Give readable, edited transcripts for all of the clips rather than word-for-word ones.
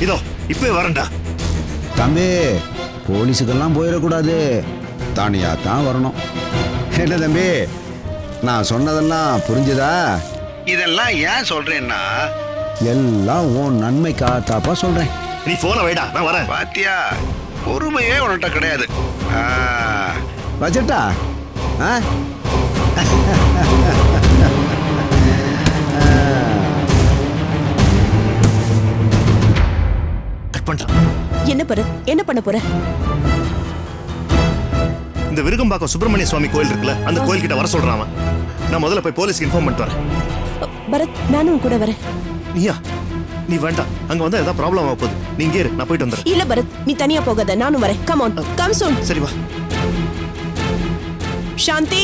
இதோ இப்பவே வரேன்டா. தம்பி, போலீஸுக்கெல்லாம் போயிடக்கூடாது, தனியா தான் வரணும். என்ன தம்பி, நான் சொன்னதெல்லாம் புரிஞ்சுதா? இதெல்லாம் ஏன் சொல்றேன்னா எல்லாம் உன் நன்மைக்காகத்தாப்பா சொல்றேன். நீ போன வைடா, நான் வரேன். பாத்தியா, பொறுமையே உன்கிட்ட கிடையாது. வச்சட்டா? கட் பண்ணிட்டான். என்ன பரத், என்ன பண்ண போற? இந்த விருகம்பாக்கம் சுப்பிரமணிய சுவாமி கோயில் இருக்குல்ல, அந்த கோயில் கிட்ட வர சொல்றான் அவன். நான் முதல்ல போய் போலீஸ்க்கு இன்ஃபார்ம் பண்ணிட்டு வரேன். பரத், நானும் கூட வரேன். நீயா? நீ வேண்டாம், அங்க வந்தா ஏதாவது ப்ராப்ளம் ஆக போகுது. நீ இங்கே இரு, நான் போயிட்டு வந்துடுறேன். இல்ல பரத், நீ தனியா போகாத, நானும் வரேன். கம் ஆன், கம் சூன். சரி வா. சாந்தி,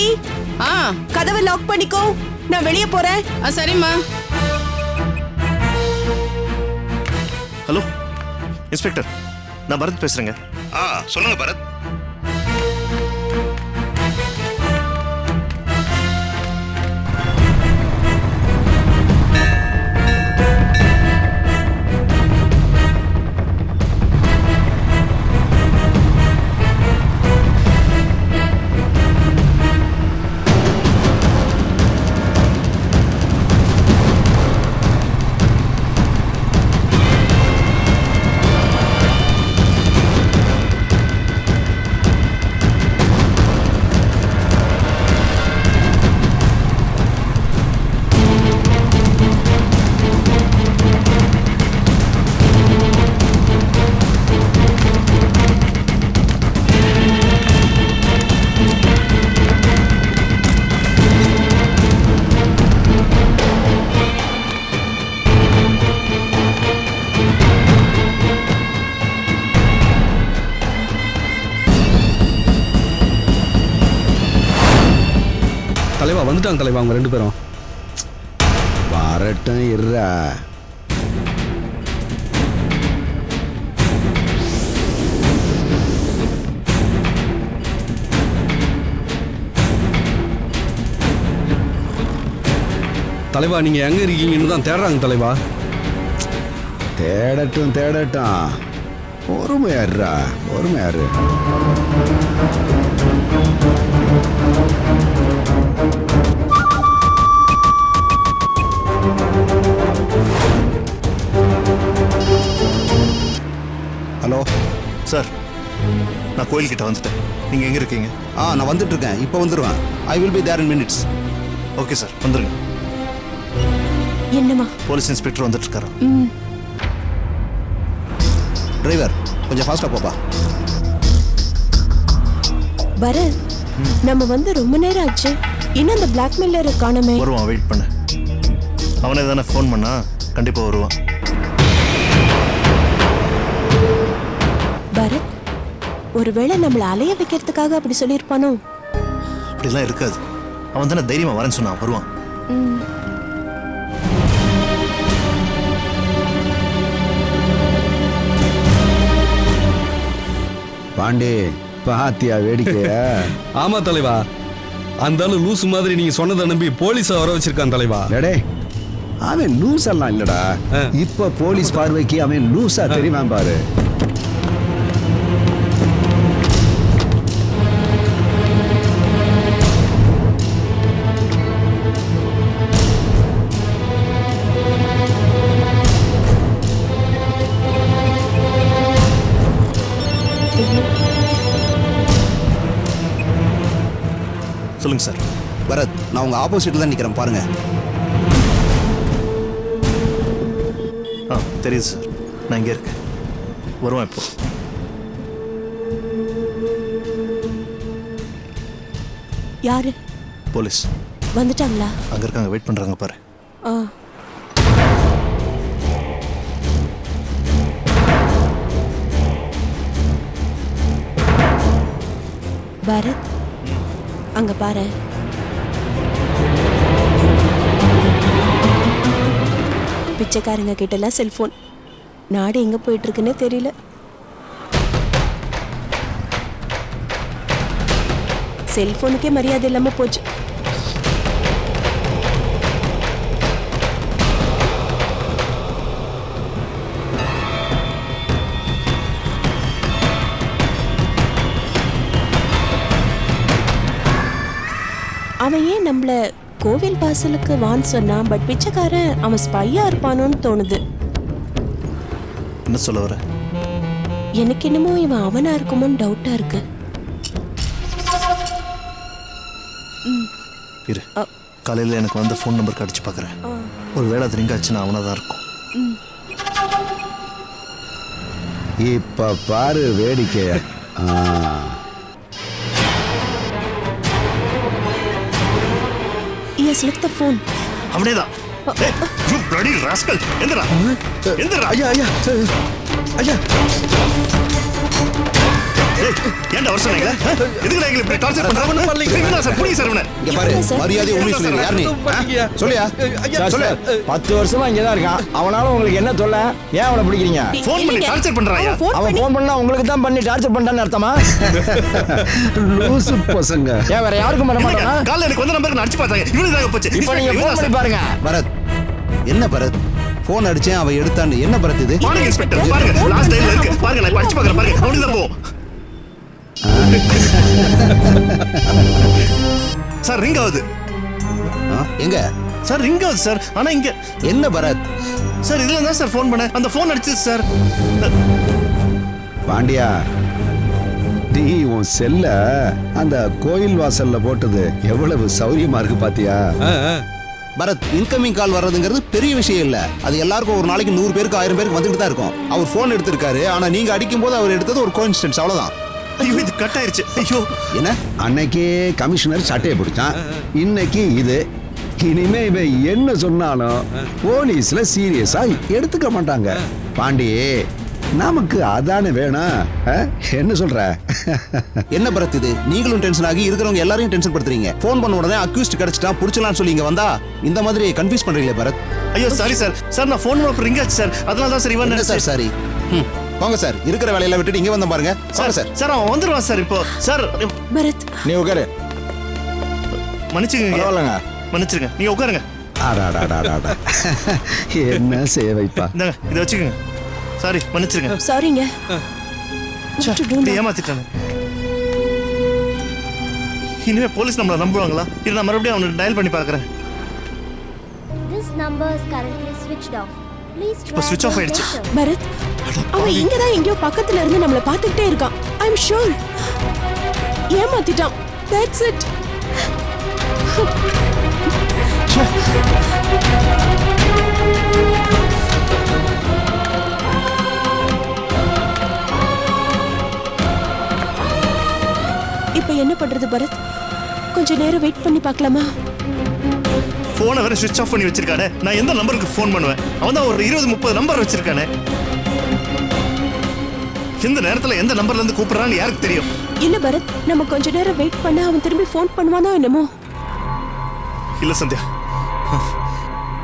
கதவை லாக் பண்ணிக்கோ, நான் வெளியே போறேன். சரிம்மா. ஹலோ இன்ஸ்பெக்டர், நான் பரத் பேசுறேங்க. சொல்லுங்க பரத். தலைவா வந்துட்டாங்க தலைவா, அவங்க 2 பேரும். வரட்டும் இருறா. தலைவா, நீங்க எங்க இருக்கீங்கன்னு தான் தேடுறாங்க தலைவா. தேடட்டும் தேடட்டும், பொறுமையாடுறா, பொறுமையாரு. ஹலோ சார், நான் கோயில் கிட்ட வந்துட்டேன். நீங்க எங்க இருக்கீங்க? நான் வந்துட்டு இருக்கேன், இப்போ வந்துடுவேன். I will be there in minutes. Okay sir, வந்துருங்க. என்னமா? போலீஸ் இன்ஸ்பெக்டர் வந்துட்டு இருக்காரு. டிரைவர், கொஞ்சம் ஃபாஸ்டா போப்பா. பரத், நம்ம வந்து ரொம்ப நேரம் ஆச்சு, இன்னும் அந்த பிளாக்மெயிலரை காணோமே. வருவான், வெயிட் பண்ணு. அவனே தானே ஃபோன் பண்ணா, கண்டிப்பா வருவான். பரத், ஒருவேளை நம்மளை அலைய வைக்கிறதுக்காக அப்படி சொல்லியிருப்பானோ? அப்படிலாம் இருக்காது. அவன் தானே தைரியமா வரேன்னு சொன்னான், வருவான். பாண்டி, பாத்தியா வேடிக்கைய? ஆமா தலைவா, அந்த ஆளு லூசு மாதிரி நீங்க சொன்னதை நம்பி போலீஸை வர வச்சிருக்கான் தலைவா. டே, அவன் லூஸ் எல்லாம் இல்லடா. இப்ப போலீஸ் பார்வைக்கு அவன் லூசா தெரியுமா பாரு. சொல்லுங்க சார். பரத், நான் உங்க ஆப்போசிட்ல தான் நிக்கிறேன், பாருங்க. தெரியுது சார், நான் இங்கே இருக்கேன். வருவான் இப்போ. யாரு? போலீஸ் வந்துட்டாங்களா? அங்க இருக்காங்க, வெயிட் பண்றாங்க பாரு. பரத், அங்க பாரு. பிச்சைக்காரங்க கிட்டலாம் செல்போன். நாடு எங்க போயிட்டு இருக்குன்னே தெரியல. செல்போனுக்கே மரியாதை இல்லாம போச்சு. அவன் ஏன் நம்மள கோவில் வாசலுக்கு வான்னு சொன்னான், பட் பிச்சைக்காரன் அவன் ஸ்பையா இருப்பானோன்னு தோணுது. என்ன சொல்ல வர? எனக்கு என்னமோ இவன் அவனா இருக்குமோன்னு டவுட்டா இருக்கு. இரு, காலையில் எனக்கு வந்து ஃபோன் நம்பருக்கு அடிச்சு பார்க்குறேன். ஒரு வேளை அது ரிங் ஆச்சுன்னா அவனாக தான் இருக்கும். இப்ப பாரு வேடிக்கைய. Yes, lift the phone. அவனேதான். You bloody rascal. எந்திரா. எந்திரா. ஐயா ஐயா ஐயா, ஏய், ஏன்டா வர சொன்னீங்க? எதுக்குடா எங்களை இப்படி டார்ச்சர் பண்றாங்க? கிரிமினல் சார், புடிங்க சார் இவனை. இங்க பாரு, மரியாதை உண்மை சொல்லுங்க. யார் நீ? சொல்லியா? சொல்லு. 10 வருஷமா இங்கே தான் இருக்கான். அவனால உங்களுக்கு என்ன தொல்லை? ஏன் அவனை பிடிக்கிறீங்க? ஃபோன் பண்ணி டார்ச்சர் பண்றாயா? அவன் ஃபோன் பண்ணா உங்களுக்கு தான் பண்ணி டார்ச்சர் பண்ணான்னு அர்த்தமா? லூசு பசங்க. ஏன் வேற யாருக்கும் பண்ண இல்லைங்க, மாட்டானா? காலைல எனக்கு வந்த நம்பருக்கு நான் அடிச்சு பார்த்தாங்க. இவனுக்கு தான் போச்சு. இப்போ நீங்க ஃபோன் பண்ணி பாருங்க. பரத், என்ன பரத்? போன் அடிச்சேன், அவன் எடுத்தான்னு. என்ன பரத் இது? பாருங்க இன்ஸ்பெக்டர், பாருங்க லாஸ்ட் டைம்ல இருக்கு. பாருங்க நான் இப்ப அடிச்சு பார்க்கறேன். பாருங்க அவனுக்கு தான் போகும். சார் ரிங் ஆகுது. எங்க சார் ரிங் ஆகுது சார். ஆனா இங்க என்ன பரத்? சார் இதுல தான் சார் ஃபோன் பண்ணேன். அந்த ஃபோன் அடிச்சது சார். பாண்டியா, நீ உன் செல்ல அந்த கோயில் வாசல்ல போட்டது எவ்வளவு சௌரியமா இருக்கு பாத்தியா? பரத், இன்கமிங் கால் வர்றதுங்கிறது பெரிய விஷயம் இல்ல. அது எல்லாருக்கும் ஒரு நாளைக்கு 100 பேருக்கு 1000 பேருக்கு வந்துட்டு தான் இருக்கும். அவர் போன் எடுத்திருக்காரு, ஆனா நீங்க அடிக்கும் போது அவர் எடுத்தது ஒரு கோஇன்சிடென்ஸ், அவ்வளவுதான். ஐயோ இது கட் ஆயிருச்சு. ஐயோ என்ன? அன்னைக்கே கமிஷனர் சட்டையை பிடிச்சான், இன்னைக்கு இது. இனிமே இவன் என்ன சொன்னாலும் போலீஸ்ல சீரியஸா எடுத்துக்க மாட்டாங்க. பாண்டி, நமக்கு அதானே வேணும். என்ன சொல்ற? என்ன பரத் இது? நீங்களும் டென்ஷன் ஆகி இருக்கிறவங்க எல்லாரையும் டென்ஷன் படுத்துறீங்க. போன் பண்ண உடனே அக்யூஸ்ட் கிடைச்சிட்டான், புடிச்சலாம்னு சொல்லி இங்க வந்தா இந்த மாதிரி கன்ஃபியூஸ் பண்றீங்களே பரத். ஐயோ சாரி சார். சார் நான் ஃபோன் பண்ண ரிங் ஆச்சு சார். அதனால தான் சார் இவன் என்ன சார் சாரி? போங்க சார், இருக்கிற வேலையெல்லாம் விட்டுட்டு இங்க வந்த பாருங்க. சார் சார் சார் அவன் வந்துருவான் சார் இப்போ. சார் பரத், நீ உட்காரு. மன்னிச்சுக்கங்க. பரவாயில்லைங்க. மன்னிச்சிருங்க, நீங்க உட்காருங்க. அடாடாடாடாடா. என்ன சேவைப்பா. இந்தாங்க இதை வச்சுக்கோங்க. சாரி, மன்னிச்சிருங்க. சாரிங்க. ஏமாத்திட்டாங்க. இனிமே போலீஸ் நம்மளை நம்புவாங்களா? இது நான் மறுபடியும் அவனுக்கு டயல் பண்ணி பார்க்குறேன். This number is currently switched off. Please try இப்போ switch off again ஆயிடுச்சு. later. பரத், அவன் இங்க தான் எங்கேயோ பக்கத்துல இருந்து நம்மள பார்த்துக்கிட்டே இருக்கான். ஐ அம் ஷூர். ஏமாத்திட்டான். That's it. இப்போ என்ன பண்றது பரத்? கொஞ்ச நேரம் வெயிட் பண்ணி பார்க்கலாமா? ஃபோனை வேற சுவிட்ச் ஆஃப் பண்ணி வச்சிருக்கானே. நான் எந்த நம்பருக்கு ஃபோன் பண்ணுவேன்? அவன் தான் ஒரு 20-30 நம்பர் வச்சிருக்கானே. எந்த நேரத்துல எந்த நம்பர்ல இருந்து கூப்பிடுறான்னு யாருக்கு தெரியும்? இல்ல பரத், நம்ம கொஞ்ச நேரம் வெயிட் பண்ணா அவன் திரும்பி ஃபோன் பண்ணுவானோ என்னமோ. இல்ல சந்தியா,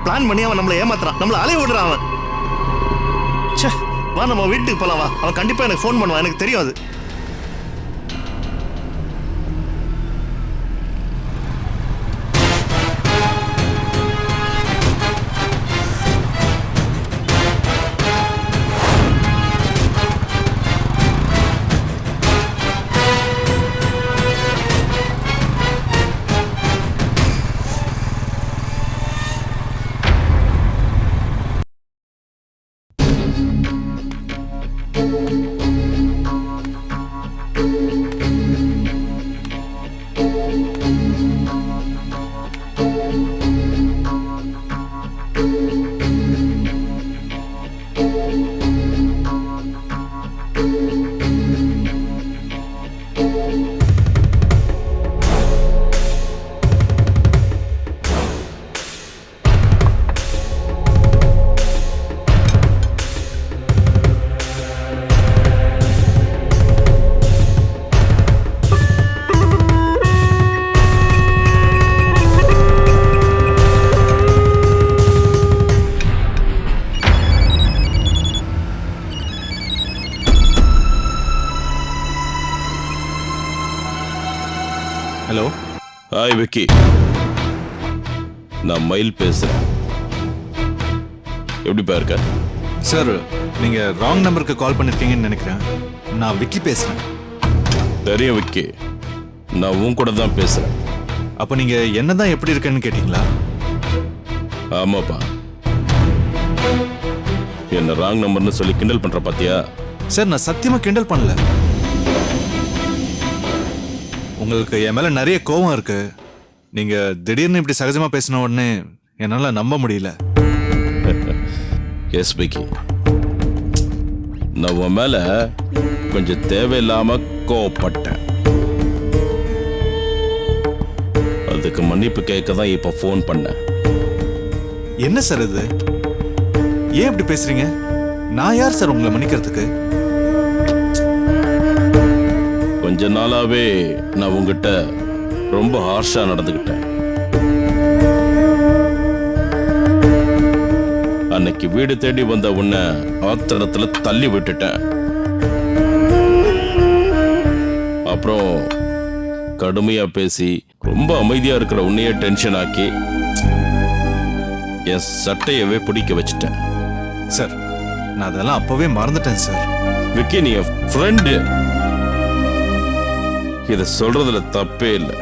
பிளான் பண்ணி அவன் நம்மளை ஏமாத்துறான், நம்மளை அலைய விடுறான் அவன். ச்சே, வா நம்ம வீட்டுக்கு போலாம் வா. அவன் கண்டிப்பா எனக்கு ஃபோன் பண்ணுவான், எனக்கு தெரியும் அது. ஹலோ, ஹாய் விக்கி, நான் மயில் பேசுறேன். எப்படிப்பா இருக்க? சார், நீங்க ராங் நம்பருக்கு கால் பண்ணிருக்கீங்கன்னு நினைக்கிறேன். நான் விக்கி பேசுறேன். தெரியும் விக்கி, நான் உன் கூட தான் பேசுறேன். அப்ப நீங்க என்னதான் எப்படி இருக்கேன்னு கேட்டீங்களா? ஆமாப்பா. என்ன ராங் நம்பர்னு சொல்லி கிண்டல் பண்ற பாத்தியா? சார், நான் சத்தியமா கிண்டல் பண்ணல. உங்களுக்கு என் மேல நிறைய கோவம் இருக்கு. நீங்க திடீர்னு இப்படி சகஜமா பேசின உடனே என்னால நம்ப முடியல. எஸ் விக்கி, நான் உன் மேல கொஞ்சம் தேவையில்லாம கோவப்பட்டேன். அதுக்கு மன்னிப்பு கேட்க தான் இப்ப ஃபோன் பண்ணேன். என்ன சார் இது? ஏன் இப்படி பேசுறீங்க? நான் யார் சார் உங்களை மன்னிக்கிறதுக்கு? கொஞ்ச நாளாவே நான் உங்ககிட்ட ரொம்ப ஹார்ஷா நடந்துக்கிட்டேன். அன்னைக்கு வீடு தேடி வந்த உன்னை ஆத்திரத்துல தள்ளி விட்டுட்டேன். அப்புறம் கடுமையா பேசி ரொம்ப அமைதியா இருக்கிற உன்னையே டென்ஷன் ஆக்கி என் சட்டையவே பிடிக்க வச்சுட்டேன். சார், நான் அதெல்லாம் அப்பவே மறந்துட்டேன் சார். விக்கி, நீ என் ஃப்ரெண்டு. இத சொல்றதுல தப்பே இல்லை.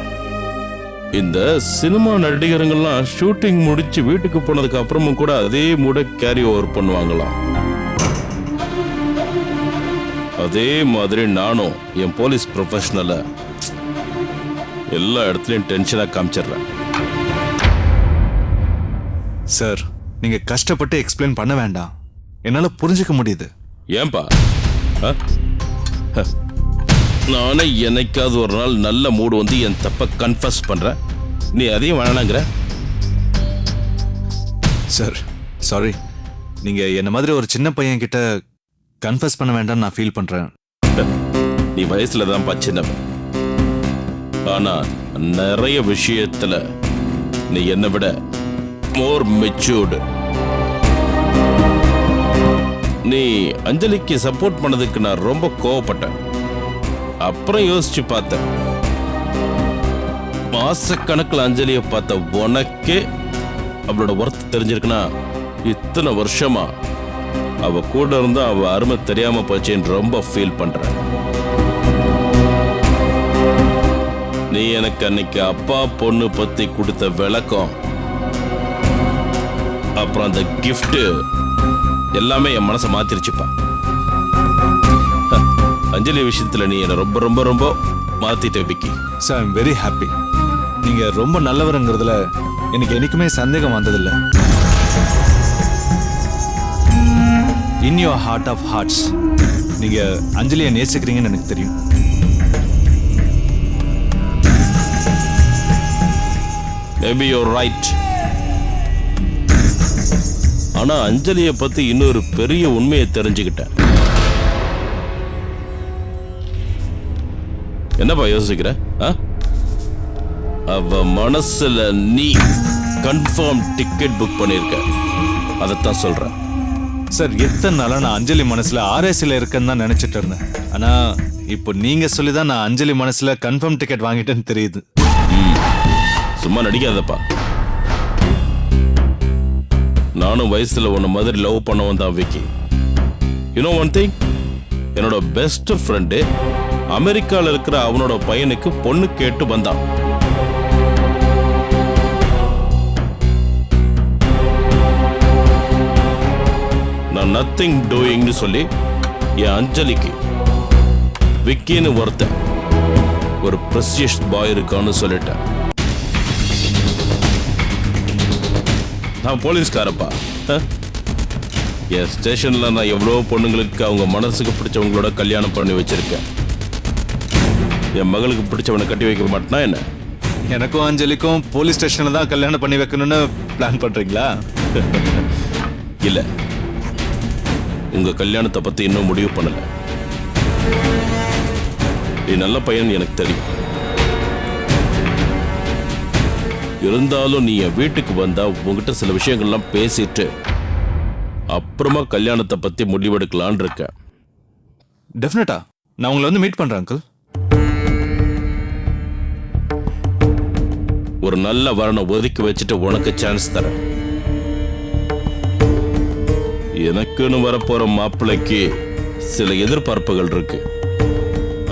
இந்த சினிமா நடிகருங்கெல்லாம் ஷூட்டிங் முடிச்சு வீட்டுக்கு போனதுக்கு அப்புறமும் கூட அதே மூட கேரி ஓவர் பண்ணுவாங்களாம். அதே மாதிரி நானும் என் போலீஸ் ப்ரொஃபஷனல எல்லா இடத்துலயும் டென்ஷனா காமிச்சிடுறேன். சார், நீங்க கஷ்டப்பட்டு எக்ஸ்பிளைன் பண்ண வேண்டாம். என்னால புரிஞ்சுக்க முடியுது. ஏன்பா? நானே என்னைக்காவது ஒரு நாள் நல்ல மூடு வந்து என் தப்ப கன்ஃபஸ் பண்றேன். நீ அதையும் வேணாங்கிற? Sir, sorry. நீங்க என்ன மாதிரி ஒரு சின்ன பையன் கிட்ட கன்ஃபஸ் பண்ண வேண்டாம்னு நான் ஃபீல் பண்றேன். நீ வயசுல தான் சின்னவன். ஆனா நிறைய விஷயத்துல நீ என்னை விட மோர் மெச்சூர்டு. நீ அஞ்சலிக்கு சப்போர்ட் பண்ணதுக்கு நான் ரொம்ப கோவப்பட்டேன். அப்புறம் யோசிச்சு பார்த்தேன். மாசக்கணக்கில் அஞ்சலியை பார்த்த உனக்கே அவளோட ஒர்த் தெரிஞ்சிருக்குன்னா இத்தனை வருஷமா அவ கூட இருந்தா அவ அருமை தெரியாம போச்சேன்னு ரொம்ப ஃபீல் பண்றேன். நீ எனக்கு அன்னைக்கு அப்பா பொண்ணு பத்தி கொடுத்த விளக்கம், அப்புறம் அந்த கிஃப்ட் எல்லாமே என் மனசை மாத்திருச்சுப்பா. அஞ்சலி விஷயத்துல நீ என்ன ரொம்ப ரொம்ப ரொம்ப மாத்திட்ட Vicky. Sir, I'm very happy. நீங்க ரொம்ப நல்லவருங்கிறதுல எனக்கு என்னைக்குமே சந்தேகம் வந்ததில்லை. In your heart of hearts நீங்க அஞ்சலியை நேசிக்கிறீங்கன்னு எனக்கு தெரியும். Maybe you're right. ஆனா அஞ்சலியை பத்தி இன்னொரு பெரிய உண்மையை தெரிஞ்சுக்கிட்டேன். என்னப்பா யோசிக்கிற? அவ மனசுல நீ கன்ஃபார்ம் டிக்கெட் புக் பண்ணிருக்க. அதைத்தான் சொல்றேன். சார், எத்தனை நாளா நான் அஞ்சலி மனசுல ஆர்எஸ்ல இருக்கேன்னு தான் நினைச்சிட்டு இருந்தேன். ஆனா இப்போ நீங்க சொல்லிதான் நான் அஞ்சலி மனசுல கன்ஃபார்ம் டிக்கெட் வாங்கிட்டேன்னு தெரியுது. சும்மா நடிக்காதப்பா. நானும் வயசுல உன்ன மாதிரி லவ் பண்ணவன் தான் Vicky. You know one thing, என்னோட பெஸ்ட் ஃப்ரெண்டு அமெரிக்கால இருக்கிற அவனோட பையனுக்கு பொண்ணு கேட்டு வந்தான். நான் நத்திங் டூயிங்னு சொல்லி என் அஞ்சலிக்கு விக்கின்னு ஒருத்தன் ஒரு பிரசியஸ் பாய் இருக்கான்னு சொல்லிட்டேன். நான் போலீஸ்காரப்பா. என் ஸ்டேஷன்ல நான் எவ்வளோ பொண்ணுங்களுக்கு அவங்க மனசுக்கு பிடிச்சவங்களோட கல்யாணம் பண்ணி வச்சிருக்கேன். என் மகளுக்கு பிடிச்சவனை கட்டி வைக்க மாட்டேனா என்ன? எனக்கும் அஞ்சலிக்கும் போலீஸ் ஸ்டேஷன்ல தான் கல்யாணம் பண்ணி வைக்கணும்னு பிளான் பண்றீங்களா? இல்ல, உங்க கல்யாணத்தை பத்தி இன்னும் முடிவு பண்ணல. நீ நல்ல பையன் எனக்கு தெரியும். இருந்தாலும் நீ என் வீட்டுக்கு வந்தா உங்ககிட்ட சில விஷயங்கள்லாம் பேசிட்டு அப்புறமா கல்யாணத்தை பத்தி முடிவெடுக்கலான் இருக்கேன். டெஃபினட்டா நான் உங்களை வந்து மீட் பண்றேன் அங்கிள். ஒரு நல்ல வரனை ஒதுக்கி வச்சுட்டு உனக்கு சான்ஸ் தரேன். எனக்குன்னு வரப்போற மாப்பிள்ளைக்கு சில எதிர்பார்ப்புகள் இருக்கு.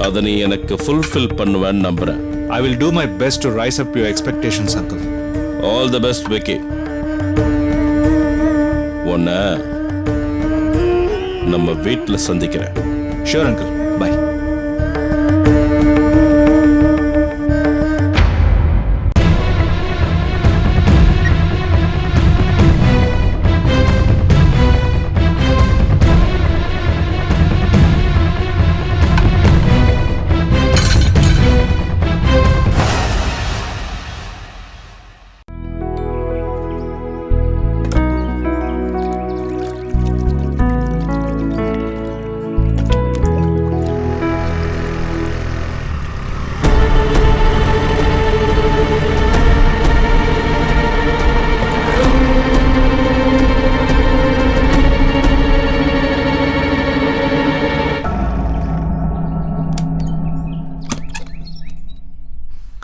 அதை நீ எனக்கு ஃபுல்ஃபில் பண்ணுவேன்னு நம்புறேன். I will do my best to rise up to your expectations, uncle. All the best Vicky. உன்னை நம்ம வீட்டில் சந்திக்கிறேன். Sure, uncle. Bye.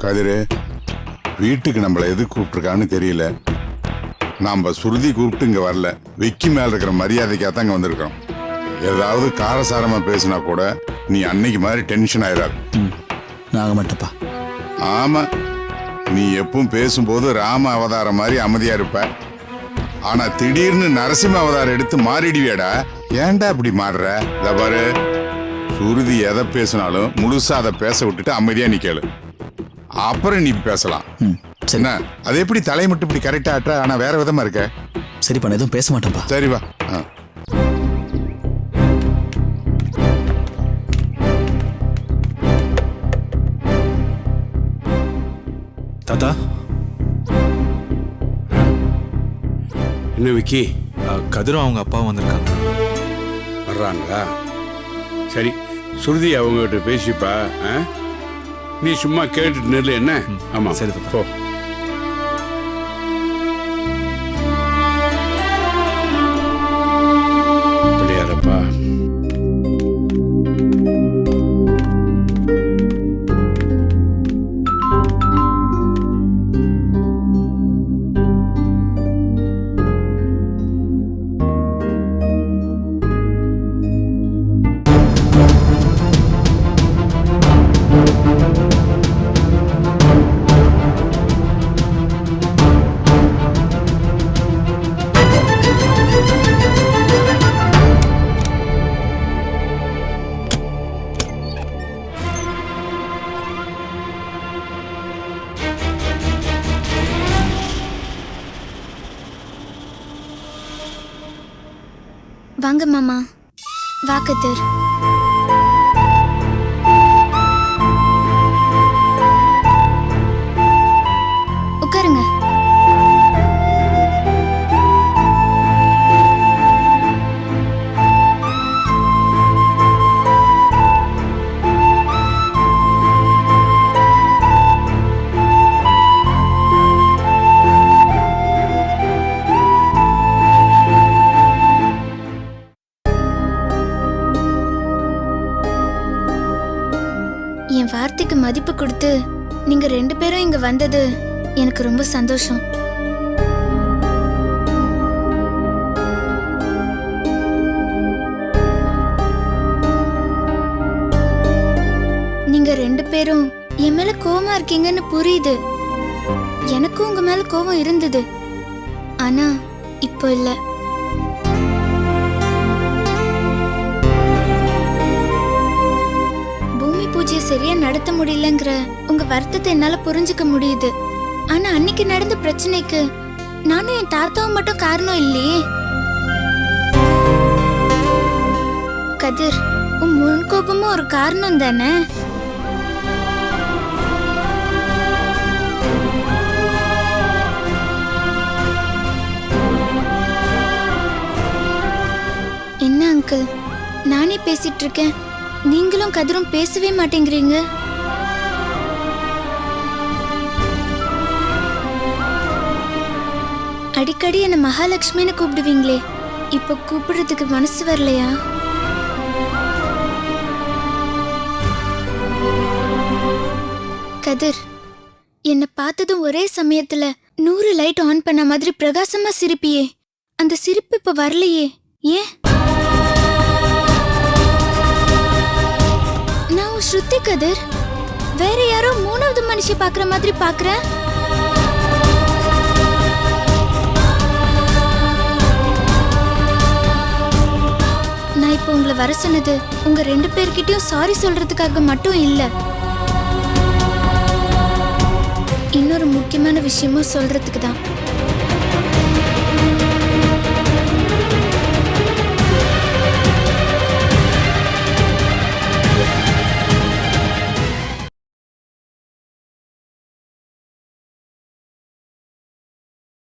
கதிரு, வீட்டுக்கு நம்மளை எது கூப்பிட்டுருக்கான்னு தெரியல. நாம் சுருதி கூப்பிட்டு இங்கே வரல. விக்கி மேல இருக்கிற மரியாதைக்காக தான் இங்கே வந்திருக்கோம். ஏதாவது காரசாரமா பேசினா கூட நீ அன்னைக்கு மாதிரி டென்ஷன் ஆயிடாது. நாங்க மட்டும்ப்பா. ஆமா, நீ எப்பவும் பேசும்போது ராம அவதாரம் மாதிரி அமைதியா இருப்ப. ஆனா திடீர்னு நரசிம்ம அவதாரம் எடுத்து மாறிடுவியடா. ஏன்டா இப்படி மாறுற? இத பாரு, சுருதி எதை பேசினாலும் முழுசா அதை பேச விட்டுட்டு அமைதியா நீ கேளு. அப்புறம் நீ பேசலாம். என்ன அது எப்படி தலை மட்டும் இப்படி கரெக்டா ஆட்டுற, ஆனா வேற விதமா இருக்க? சரிப்பா, நான் எதுவும் பேச மாட்டேன்ப்பா. சரி வா. தாத்தா, என்ன விக்கி, கதிரும் அவங்க அப்பாவும் வந்திருக்காங்க. வர்றாங்களா? சரி, சுருதி அவங்ககிட்ட பேசிப்பா. நீ சும்மா கேட்டுட்டு நில்லு. என்ன? ஆமா, சரி தாத்தா. போ. அப்படியாரப்பா. வாங்க மாமா. வா கதிர். உட்காருங்க. என் வார்த்தைக்கு மதிப்பு கொடுத்து நீங்க 2 பேரும் இங்க வந்தது எனக்கு ரொம்ப சந்தோஷம். நீங்க 2 பேரும் என் மேல கோவமா இருக்கீங்கன்னு புரியுது. எனக்கும் உங்க மேல கோவம் இருந்தது, ஆனா இப்போ இல்ல. பூஜையை சரியா நடத்த முடியலங்கிற உங்க வருத்தத்தை என்னால புரிஞ்சுக்க முடியுது. ஆனா அன்னைக்கு நடந்த பிரச்சனைக்கு நானும் என் தாத்தாவும் மட்டும் காரணம் இல்லையே. கதிர், உன் முன் கோபமும் ஒரு காரணம் தானே? என்ன அங்கிள், நானே பேசிட்டு இருக்கேன், நீங்களும் கதிரும் பேசவே மாட்டேங்கிறீங்க. அடிக்கடி என்ன மகாலட்சுமின்னு கூப்பிடுவீங்களே, இப்ப கூப்பிடுறதுக்கு மனசு வரலையா? கதிர், என்ன பார்த்ததும் ஒரே சமயத்துல 100 லைட் ஆன் பண்ண மாதிரி பிரகாசமா சிரிப்பியே, அந்த சிரிப்பு இப்ப வரலையே, ஏன்? நான் ஸ்ருதி கதிர், வேற யாரோ மூணாவது மனுஷி பாக்குற மாதிரி பாக்குறேன். நான் இப்போ உங்களை வர சொன்னது உங்க 2 பேர்கிட்டயும் சாரி சொல்றதுக்காக மட்டும் இல்ல. இன்னொரு முக்கியமான விஷயமும் சொல்றதுக்கு தான்.